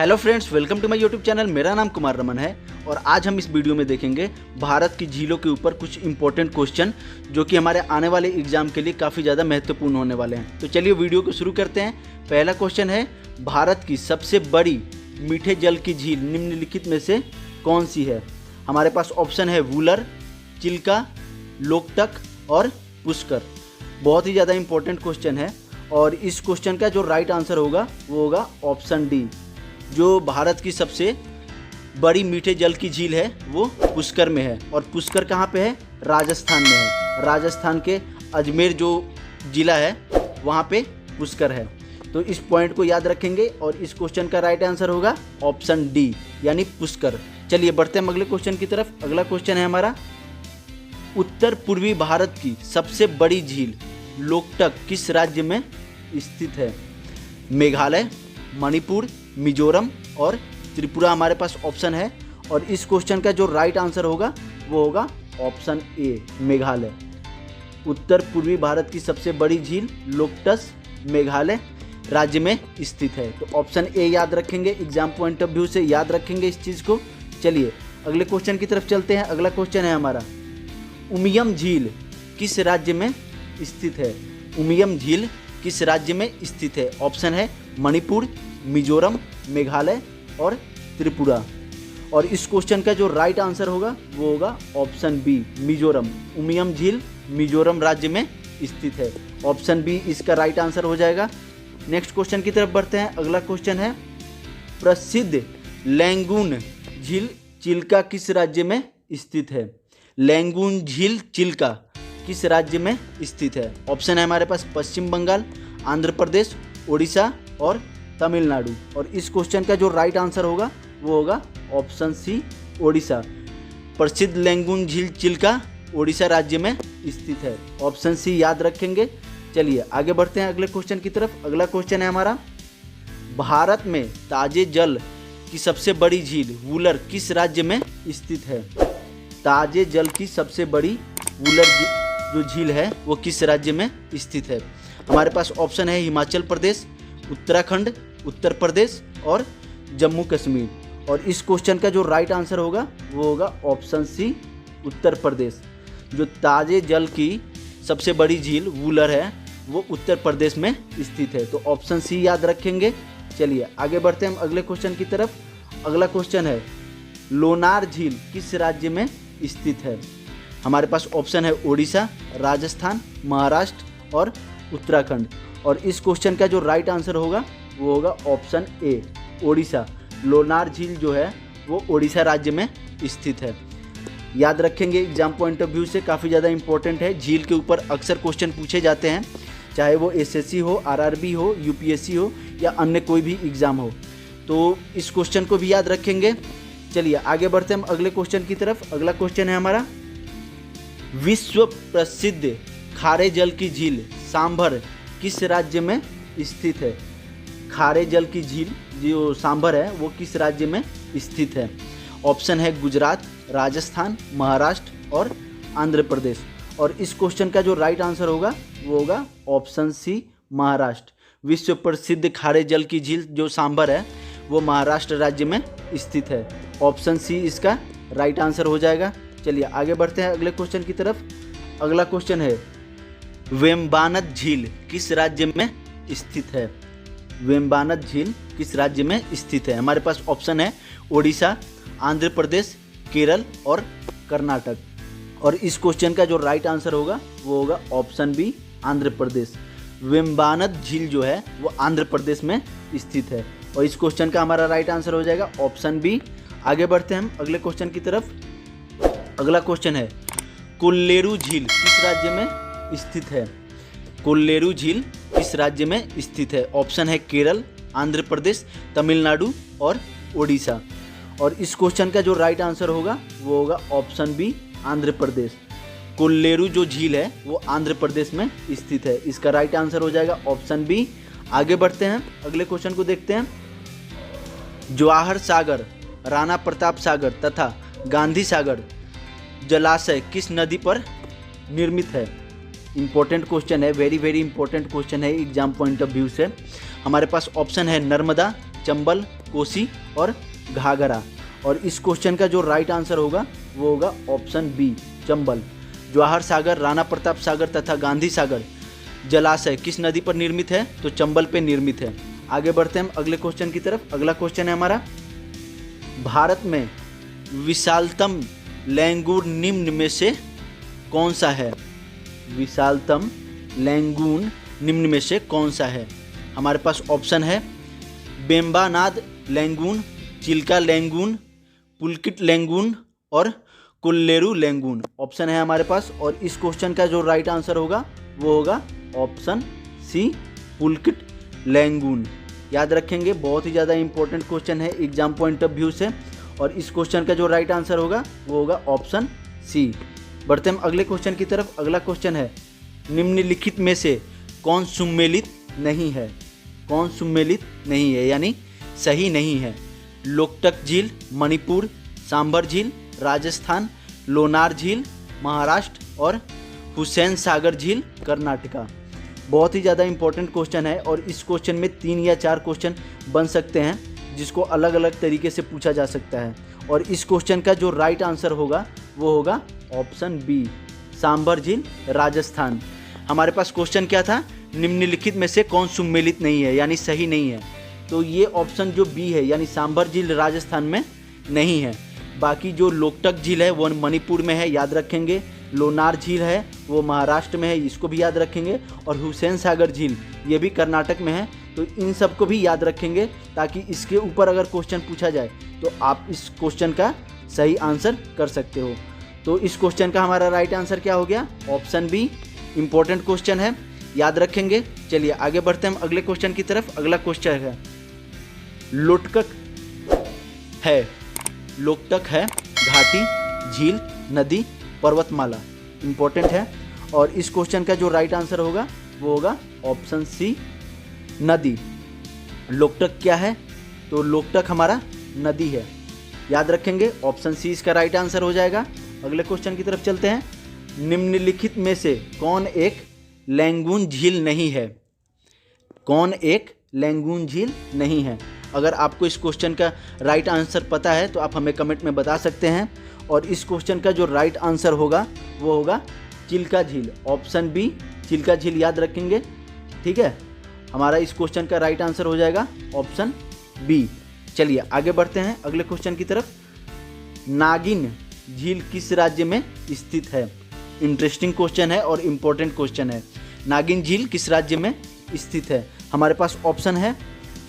Hello friends, welcome to my YouTube channel. मेरा नाम कुमार रमन है और आज हम इस वीडियो में देखेंगे भारत की झीलों के ऊपर कुछ इंपॉर्टेंट क्वेश्चन जो कि हमारे आने वाले एग्जाम के लिए काफ़ी ज़्यादा महत्वपूर्ण होने वाले हैं। तो चलिए वीडियो को शुरू करते हैं। पहला क्वेश्चन है, भारत की सबसे बड़ी मीठे जल की झील निम्नलिखित में से कौन सी है? हमारे पास ऑप्शन है वूलर, चिल्का, लोकटक और पुष्कर। बहुत ही ज़्यादा इंपॉर्टेंट क्वेश्चन है और इस क्वेश्चन का जो राइट आंसर होगा वो होगा ऑप्शन डी। जो भारत की सबसे बड़ी मीठे जल की झील है वो पुष्कर में है। और पुष्कर कहाँ पे है? राजस्थान में है। राजस्थान के अजमेर जो ज़िला है वहाँ पे पुष्कर है। तो इस पॉइंट को याद रखेंगे और इस क्वेश्चन का राइट आंसर होगा ऑप्शन डी यानी पुष्कर। चलिए बढ़ते हैं अगले क्वेश्चन की तरफ। अगला क्वेश्चन है हमारा, उत्तर पूर्वी भारत की सबसे बड़ी झील लोकटक किस राज्य में स्थित है? मेघालय, मणिपुर, मिजोरम और त्रिपुरा हमारे पास ऑप्शन है। और इस क्वेश्चन का जो राइट आंसर होगा वो होगा ऑप्शन ए, मेघालय। उत्तर पूर्वी भारत की सबसे बड़ी झील लोकटक मेघालय राज्य में स्थित है। तो ऑप्शन ए याद रखेंगे, एग्जाम पॉइंट ऑफ व्यू से याद रखेंगे इस चीज़ को। चलिए अगले क्वेश्चन की तरफ चलते हैं। अगला क्वेश्चन है हमारा, उमियम झील किस राज्य में स्थित है? उमियम झील किस राज्य में स्थित है? ऑप्शन है मणिपुर, मिजोरम, मेघालय और त्रिपुरा। और इस क्वेश्चन का जो राइट आंसर होगा वो होगा ऑप्शन बी, मिजोरम। उमियम झील मिजोरम राज्य में स्थित है। ऑप्शन बी इसका राइट आंसर हो जाएगा। नेक्स्ट क्वेश्चन की तरफ बढ़ते हैं। अगला क्वेश्चन है, प्रसिद्ध लैंगून झील चिल्का किस राज्य में स्थित है? लैंगून झील चिल्का किस राज्य में स्थित है? ऑप्शन है हमारे पास पश्चिम बंगाल, आंध्र प्रदेश, उड़ीसा और तमिलनाडु। और इस क्वेश्चन का जो राइट आंसर होगा वो होगा ऑप्शन सी, ओडिशा। प्रसिद्ध लैंगून झील चिल्का ओडिशा राज्य में स्थित है। ऑप्शन सी याद रखेंगे। चलिए आगे बढ़ते हैं अगले क्वेश्चन की तरफ। अगला क्वेश्चन है हमारा, भारत में ताजे जल की सबसे बड़ी झील वूलर किस राज्य में स्थित है? ताजे जल की सबसे बड़ी वूलर जो झील है वो किस राज्य में स्थित है? हमारे पास ऑप्शन है हिमाचल प्रदेश, उत्तराखंड, उत्तर प्रदेश और जम्मू कश्मीर। और इस क्वेश्चन का जो राइट आंसर होगा वो होगा ऑप्शन सी, उत्तर प्रदेश। जो ताजे जल की सबसे बड़ी झील वूलर है वो उत्तर प्रदेश में स्थित है। तो ऑप्शन सी याद रखेंगे। चलिए आगे बढ़ते हैं हम अगले क्वेश्चन की तरफ। अगला क्वेश्चन है, लोनार झील किस राज्य में स्थित है? हमारे पास ऑप्शन है ओडिशा, राजस्थान, महाराष्ट्र और उत्तराखंड। और इस क्वेश्चन का जो राइट आंसर होगा वो होगा ऑप्शन ए, ओडिशा। लोनार झील जो है वो ओडिशा राज्य में स्थित है। याद रखेंगे, एग्जाम पॉइंट ऑफ व्यू से काफ़ी ज़्यादा इंपॉर्टेंट है। झील के ऊपर अक्सर क्वेश्चन पूछे जाते हैं, चाहे वो एसएससी हो, आरआरबी हो, यूपीएससी हो या अन्य कोई भी एग्ज़ाम हो। तो इस क्वेश्चन को भी याद रखेंगे। चलिए आगे बढ़ते हैं हम अगले क्वेश्चन की तरफ। अगला क्वेश्चन है हमारा, विश्व प्रसिद्ध खारे जल की झील सांभर किस राज्य में स्थित है? खारे जल की झील जो सांभर है वो किस राज्य में स्थित है? ऑप्शन है गुजरात, राजस्थान, महाराष्ट्र और आंध्र प्रदेश। और इस क्वेश्चन का जो राइट आंसर होगा वो होगा ऑप्शन सी, महाराष्ट्र। विश्व प्रसिद्ध खारे जल की झील जो सांभर है वो महाराष्ट्र राज्य में स्थित है। ऑप्शन सी इसका राइट आंसर हो जाएगा। चलिए आगे बढ़ते हैं अगले क्वेश्चन की तरफ। अगला क्वेश्चन है, वेम्बानद झील किस राज्य में स्थित है? वेम्बानद झील किस राज्य में स्थित है? हमारे पास ऑप्शन है ओडिशा, आंध्र प्रदेश, केरल और कर्नाटक। और इस क्वेश्चन का जो राइट आंसर होगा वो होगा ऑप्शन बी, आंध्र प्रदेश। वेम्बानद झील जो है वो आंध्र प्रदेश में स्थित है। और इस क्वेश्चन का हमारा राइट आंसर हो जाएगा ऑप्शन बी। आगे बढ़ते हैं हम अगले क्वेश्चन की तरफ। अगला क्वेश्चन है, कोल्लेरू झील किस राज्य में स्थित है? कोल्लेरू झील किस राज्य में स्थित है? ऑप्शन है केरल, आंध्र प्रदेश, तमिलनाडु और ओडिशा। और इस क्वेश्चन का जो राइट आंसर होगा वो होगा ऑप्शन बी, आंध्र प्रदेश। कोल्लेरू जो झील है वो आंध्र प्रदेश में स्थित है। इसका राइट आंसर हो जाएगा ऑप्शन बी। आगे बढ़ते हैं अगले क्वेश्चन को देखते हैं। जवाहर सागर, राणा प्रताप सागर तथा गांधी सागर जलाशय किस नदी पर निर्मित है? इंपॉर्टेंट क्वेश्चन है, वेरी इंपॉर्टेंट क्वेश्चन है एग्जाम पॉइंट ऑफ व्यू से। हमारे पास ऑप्शन है नर्मदा, चंबल, कोसी और घाघरा। और इस क्वेश्चन का जो राइट आंसर होगा वो होगा ऑप्शन बी, चंबल। जवाहर सागर, राणा प्रताप सागर तथा गांधी सागर जलाशय किस नदी पर निर्मित है? तो चंबल पे निर्मित है। आगे बढ़ते हैं हम अगले क्वेश्चन की तरफ। अगला क्वेश्चन है हमारा, भारत में विशालतम लैंगूर निम्न में से कौन सा है? विशालतम लैंगून निम्न में से कौन सा है? हमारे पास ऑप्शन है बेम्बानाद लैंगून, चिल्का लैंगून, पुलकित लैंगून और कोल्लेरू लैंगून। ऑप्शन है हमारे पास, और इस क्वेश्चन का जो राइट आंसर होगा वो होगा ऑप्शन सी, पुलकित लैंगून। याद रखेंगे, बहुत ही ज़्यादा इंपॉर्टेंट क्वेश्चन है एग्जाम पॉइंट ऑफ व्यू से, और इस क्वेश्चन का जो राइट आंसर होगा वो होगा ऑप्शन सी। बढ़ते हम अगले क्वेश्चन की तरफ। अगला क्वेश्चन है, निम्नलिखित में से कौन सुमेलित नहीं है? कौन सुमेलित नहीं है यानी सही नहीं है? लोकटक झील मणिपुर, सांभर झील राजस्थान, लोनार झील महाराष्ट्र और हुसैन सागर झील कर्नाटका। बहुत ही ज़्यादा इंपॉर्टेंट क्वेश्चन है, और इस क्वेश्चन में 3 या 4 क्वेश्चन बन सकते हैं जिसको अलग अलग तरीके से पूछा जा सकता है। और इस क्वेश्चन का जो राइट आंसर होगा वो होगा ऑप्शन बी, सांभर झील राजस्थान। हमारे पास क्वेश्चन क्या था? निम्नलिखित में से कौन सुमेलित नहीं है यानी सही नहीं है। तो ये ऑप्शन जो बी है यानी सांभर झील राजस्थान में नहीं है। बाकी जो लोकटक झील है वो मणिपुर में है, याद रखेंगे। लोनार झील है वो महाराष्ट्र में है, इसको भी याद रखेंगे। और हुसैन सागर झील ये भी कर्नाटक में है, तो इन सबको भी याद रखेंगे ताकि इसके ऊपर अगर क्वेश्चन पूछा जाए तो आप इस क्वेश्चन का सही आंसर कर सकते हो। तो इस क्वेश्चन का हमारा राइट आंसर क्या हो गया? Option B. इंपॉर्टेंट क्वेश्चन है, याद रखेंगे। चलिए आगे बढ़ते हैं हम अगले क्वेश्चन की तरफ। अगला क्वेश्चन है, लोटकक है, लोकटक है घाटी, झील, नदी, पर्वतमाला। इंपॉर्टेंट है, और इस क्वेश्चन का जो राइट आंसर होगा वो होगा ऑप्शन सी, नदी। लोकटक क्या है? तो लोकटक हमारा नदी है, याद रखेंगे। ऑप्शन सी इसका राइट आंसर हो जाएगा। अगले क्वेश्चन की तरफ चलते हैं। निम्नलिखित में से कौन एक लैंगून झील नहीं है? कौन एक लैंगून झील नहीं है? अगर आपको इस क्वेश्चन का राइट आंसर पता है तो आप हमें कमेंट में बता सकते हैं। और इस क्वेश्चन का जो राइट आंसर होगा वो होगा चिल्का झील, ऑप्शन बी, चिल्का झील। याद रखेंगे, ठीक है। हमारा इस क्वेश्चन का राइट आंसर हो जाएगा ऑप्शन बी। चलिए आगे बढ़ते हैं अगले क्वेश्चन की तरफ। नागिन झील किस राज्य में स्थित है? इंटरेस्टिंग क्वेश्चन है और इम्पोर्टेंट क्वेश्चन है। नागिन झील किस राज्य में स्थित है? हमारे पास ऑप्शन है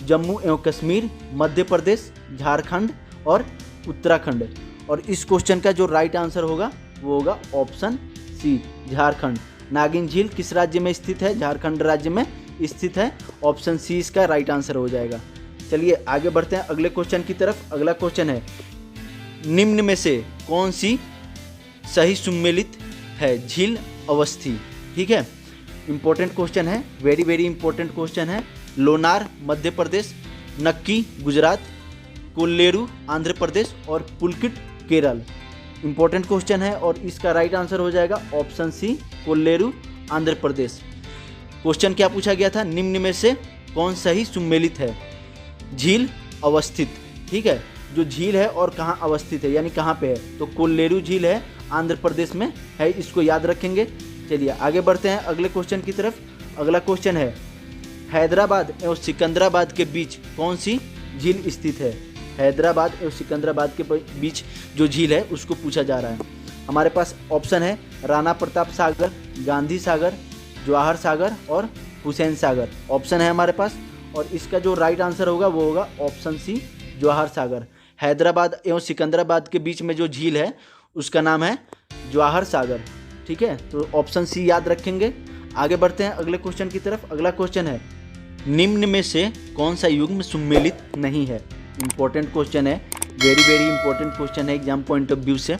जम्मू एवं कश्मीर, मध्य प्रदेश, झारखंड और उत्तराखंड। और इस क्वेश्चन का जो राइट आंसर होगा वो होगा ऑप्शन सी, झारखंड। नागिन झील किस राज्य में स्थित है? झारखंड राज्य में स्थित है। ऑप्शन सी इसका राइट आंसर हो जाएगा। चलिए आगे बढ़ते हैं अगले क्वेश्चन की तरफ। अगला क्वेश्चन है, निम्न में से कौन सी सही सुमेलित है? झील अवस्थी, ठीक है। इंपॉर्टेंट क्वेश्चन है, वेरी वेरी इंपॉर्टेंट क्वेश्चन है। लोनार मध्य प्रदेश, नक्की गुजरात, कोल्लेरू आंध्र प्रदेश और पुलकित केरल। इंपॉर्टेंट क्वेश्चन है, और इसका राइट आंसर हो जाएगा option C, कोल्लेरू Andhra Pradesh. Question क्या पूछा गया था? निम्न में से कौन सही सुमेलित है? झील अवस्थित, ठीक है। जो झील है और कहाँ अवस्थित है यानी कहाँ पे है? तो कोल्लेरू झील है, आंध्र प्रदेश में है, इसको याद रखेंगे। चलिए आगे बढ़ते हैं अगले क्वेश्चन की तरफ। अगला क्वेश्चन है, हैदराबाद एवं सिकंदराबाद के बीच कौन सी झील स्थित है? हैदराबाद एवं सिकंदराबाद के बीच जो झील है उसको पूछा जा रहा है। हमारे पास ऑप्शन है राणा प्रताप सागर, गांधी सागर, जवाहर सागर और हुसैन सागर। ऑप्शन है हमारे पास, और इसका जो राइट आंसर होगा वो होगा ऑप्शन सी, जवाहर सागर। हैदराबाद एवं सिकंदराबाद के बीच में जो झील है उसका नाम है जवाहर सागर, ठीक है। तो ऑप्शन सी याद रखेंगे। आगे बढ़ते हैं अगले क्वेश्चन की तरफ। अगला क्वेश्चन है, निम्न में से कौन सा युग्म सुमेलित नहीं है? इंपॉर्टेंट क्वेश्चन है, वेरी वेरी इंपॉर्टेंट क्वेश्चन है एग्जाम पॉइंट ऑफ व्यू से।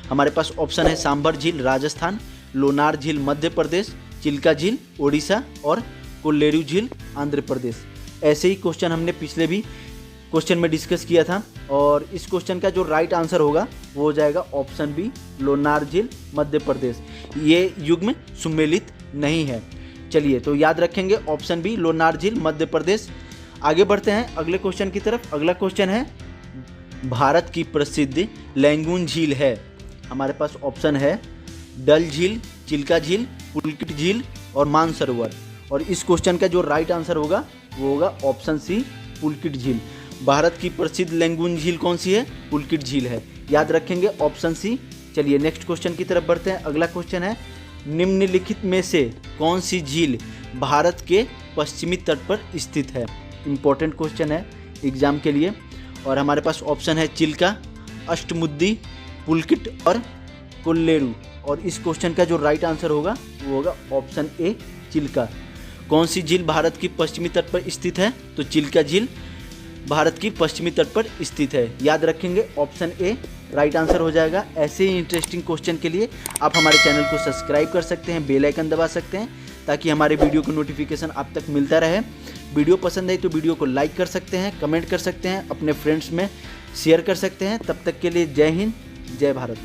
हमारे पास ऑप्शन है सांभर झील राजस्थान, लोनार झील मध्य प्रदेश, चिल्का झील ओडिशा और कोल्लेरू झील आंध्र प्रदेश। ऐसे ही क्वेश्चन हमने पिछले भी क्वेश्चन में डिस्कस किया था, और इस क्वेश्चन का जो राइट आंसर होगा वो हो जाएगा ऑप्शन बी, लोनार झील मध्य प्रदेश। ये युग्म सुमेलित नहीं है। चलिए तो याद रखेंगे ऑप्शन बी, लोनार झील मध्य प्रदेश। आगे बढ़ते हैं अगले क्वेश्चन की तरफ। अगला क्वेश्चन है भारत की प्रसिद्ध लैंगून झील है। हमारे पास ऑप्शन है डल झील, चिल्का झील, पुलकित झील और मानसरोवर। और इस क्वेश्चन का जो राइट आंसर होगा वो होगा ऑप्शन सी, पुलकित झील। भारत की प्रसिद्ध लैंगून झील कौन सी है? पुलकित झील है। याद रखेंगे ऑप्शन सी। चलिए नेक्स्ट क्वेश्चन की तरफ बढ़ते हैं। अगला क्वेश्चन है निम्नलिखित में से कौन सी झील भारत के पश्चिमी तट पर स्थित है? इंपॉर्टेंट क्वेश्चन है एग्जाम के लिए। और हमारे पास ऑप्शन है चिल्का, अष्टमुद्दी, पुलकित और कोल्लेरू। और इस क्वेश्चन का जो राइट आंसर होगा वो होगा ऑप्शन ए, चिल्का। कौन सी झील भारत की पश्चिमी तट पर स्थित है? तो चिल्का झील भारत की पश्चिमी तट पर स्थित है। याद रखेंगे ऑप्शन ए राइट आंसर हो जाएगा। ऐसे ही इंटरेस्टिंग क्वेश्चन के लिए आप हमारे चैनल को सब्सक्राइब कर सकते हैं, बेल आइकन दबा सकते हैं ताकि हमारे वीडियो का नोटिफिकेशन आप तक मिलता रहे। वीडियो पसंद है तो वीडियो को लाइक कर सकते हैं, कमेंट कर सकते हैं, अपने फ्रेंड्स में शेयर कर सकते हैं। तब तक के लिए जय हिंद, जय भारत।